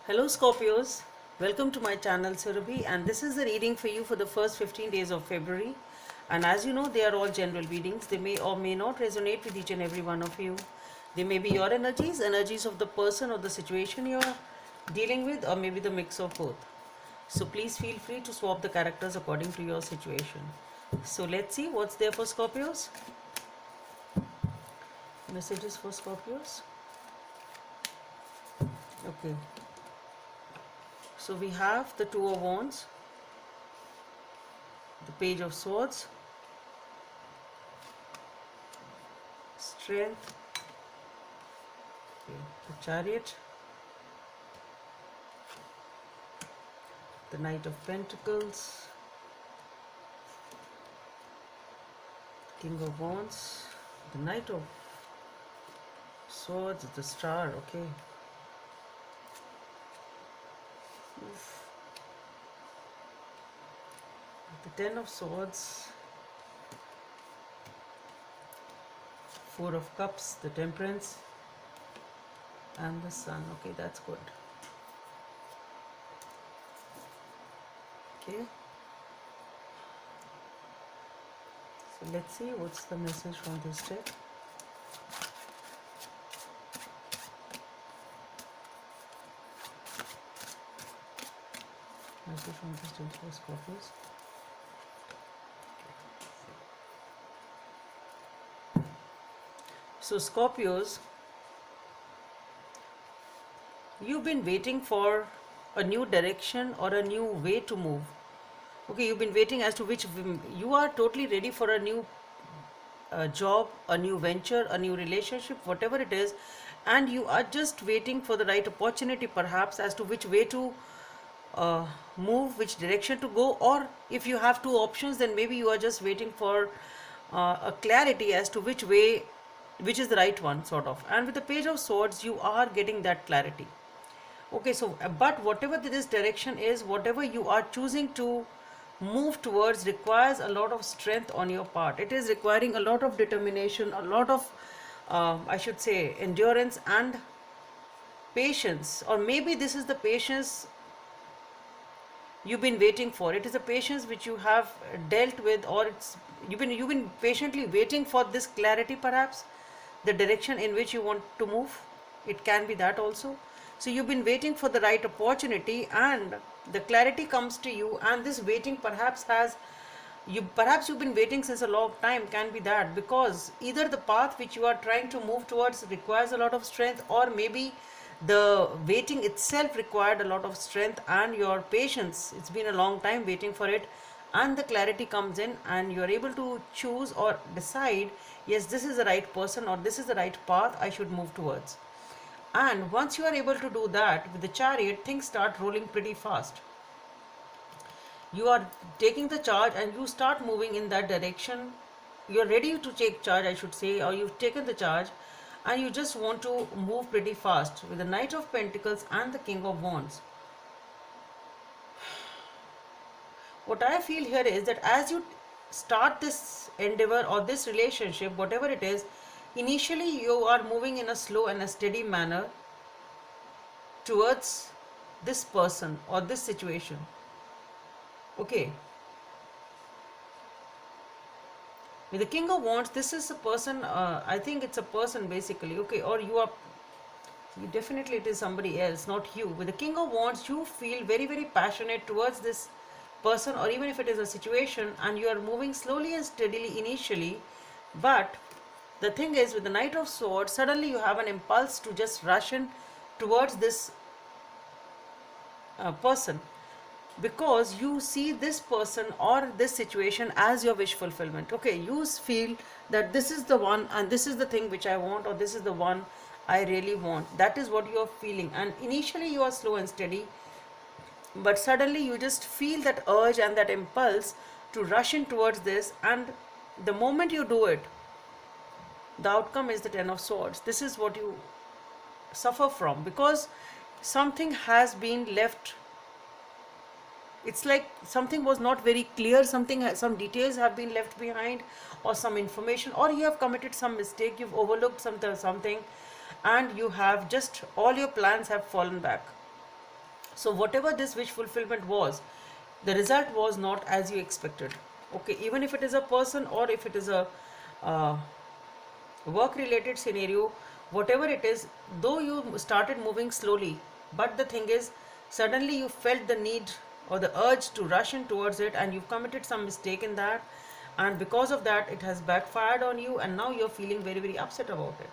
Hello Scorpios, welcome to my channel Surabhi, and this is the reading for you for the first 15 days of February. And as you know, they are all general readings. They may or may not resonate with each and every one of you. They may be your energies, energies of the person or the situation you are dealing with, or maybe the mix of both. So please feel free to swap the characters according to your situation. So let's see what's there for Scorpios. Messages for Scorpios. Okay. So we have the Two of Wands, the Page of Swords, Strength, okay, the Chariot, the Knight of Pentacles, the King of Wands, the Knight of Swords, the Star, okay. The Ten of Swords, Four of Cups, the Temperance, and the Sun. Okay, that's good. Okay. So let's see what's the message from this deck. Message from this deck for Scorpios. So Scorpios, you've been waiting for a new direction or a new way to move. Okay, you've been waiting as to which you are totally ready for a new job, a new venture, a new relationship, whatever it is, and you are just waiting for the right opportunity perhaps as to which way to move, which direction to go, or if you have two options, then maybe you are just waiting for a clarity as to which way, which is the right one, sort of. And with the Page of Swords, you are getting that clarity. Okay, so but whatever this direction is, whatever you are choosing to move towards, requires a lot of strength on your part. It is requiring a lot of determination, a lot of I should say endurance and patience, or maybe this is the patience you've been waiting for. It is a patience which you have dealt with, or it's you've been patiently waiting for this clarity, perhaps the direction in which you want to move. It can be that also. So you've been waiting for the right opportunity, and the clarity comes to you, and this waiting perhaps you've been waiting since a long time. Can be that, because either the path which you are trying to move towards requires a lot of strength, or maybe the waiting itself required a lot of strength and your patience. It's been a long time waiting for it, and the clarity comes in, and you are able to choose or decide, yes, this is the right person, or this is the right path I should move towards. And once you are able to do that with the Chariot, things start rolling pretty fast. You are taking the charge and you start moving in that direction. You are ready to take charge, I should say, or you've taken the charge, and you just want to move pretty fast with the Knight of Pentacles and the King of Wands. What I feel here is that as you start this endeavor or this relationship, whatever it is, initially you are moving in a slow and a steady manner towards this person or this situation. Okay. With the King of Wands, this is a person, I think it's a person basically, okay, or definitely it is somebody else, not you. With the King of Wands, you feel very, very passionate towards this person, or even if it is a situation, and you are moving slowly and steadily initially. But the thing is, with the Knight of Swords, suddenly you have an impulse to just rush in towards this person, because you see this person or this situation as your wish fulfillment. Okay, you feel that this is the one, and this is the thing which I want, or this is the one I really want. That is what you are feeling, and initially you are slow and steady, but suddenly you just feel that urge and that impulse to rush in towards this, and the moment you do it, the outcome is the Ten of Swords. This is what you suffer from, because something has been left. It's like something was not very clear, some details have been left behind, or some information, or you have committed some mistake, you've overlooked something, and you have just, all your plans have fallen back. So whatever this wish fulfillment was, the result was not as you expected. Okay, even if it is a person or if it is a uh, work related scenario, whatever it is, though you started moving slowly, but the thing is, suddenly you felt the need or the urge to rush in towards it, and you've committed some mistake in that, and because of that it has backfired on you, and now you're feeling very very upset about it.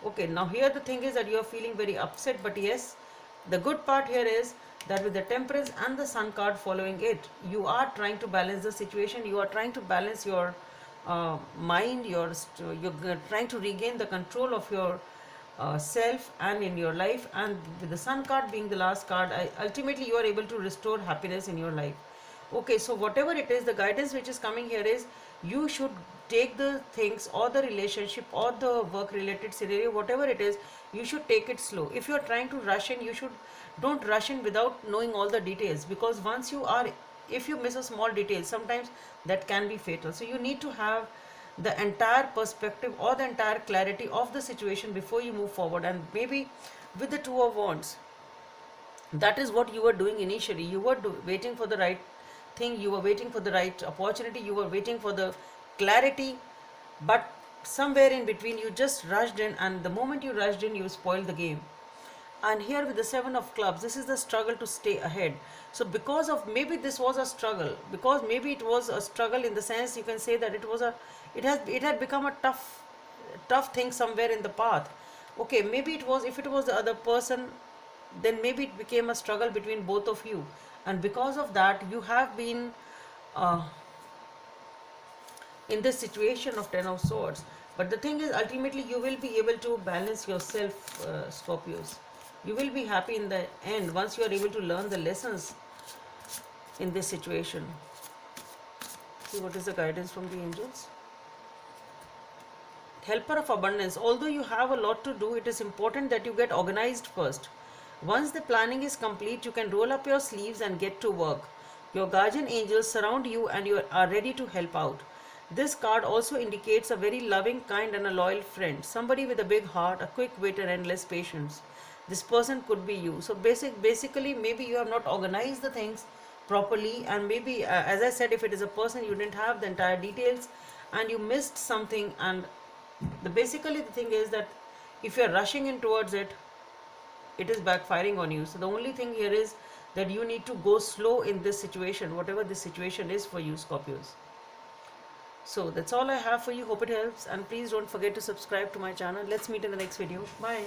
Okay, now here the thing is that you are feeling very upset, but yes, the good part here is that with the temperance and the sun card following it, you are trying to balance the situation, you are trying to balance your mind, you're trying to regain the control of your self and in your life, and with the sun card being the last card, ultimately you are able to restore happiness in your life. Okay, so whatever it is, the guidance which is coming here is you should take the things or the relationship or the work related scenario, whatever it is, you should take it slow. If you are trying to rush in, you should don't rush in without knowing all the details, because once you are, if you miss a small detail, sometimes that can be fatal. So you need to have the entire perspective or the entire clarity of the situation before you move forward. And maybe with the two of wands, that is what you were doing initially. You were waiting for the right thing, you were waiting for the right opportunity, you were waiting for the clarity, but somewhere in between you just rushed in, and the moment you rushed in, you spoiled the game. And here with the seven of clubs, this is the struggle to stay ahead. So because of, maybe this was a struggle, because maybe it was a struggle in the sense, you can say that it was a, it had become a tough thing somewhere in the path. Okay, maybe it was, if it was the other person, then maybe it became a struggle between both of you, and because of that you have been uh, in this situation of ten of swords. But the thing is, ultimately you will be able to balance yourself, Scorpios. You will be happy in the end once you are able to learn the lessons in this situation. See what is the guidance from the angels. Helper of abundance. Although you have a lot to do, it is important that you get organized first. Once the planning is complete, you can roll up your sleeves and get to work. Your guardian angels surround you and you are ready to help out. This card also indicates a very loving, kind and a loyal friend. Somebody with a big heart, a quick wit and endless patience. This person could be you. So basically maybe you have not organized the things properly, and maybe as I said, if it is a person, you didn't have the entire details and you missed something, and basically the thing is that if you are rushing in towards it, it is backfiring on you. So the only thing here is that you need to go slow in this situation, whatever this situation is for you, Scorpios. So that's all I have for you. Hope it helps, and please don't forget to subscribe to my channel. Let's meet in the next video. Bye.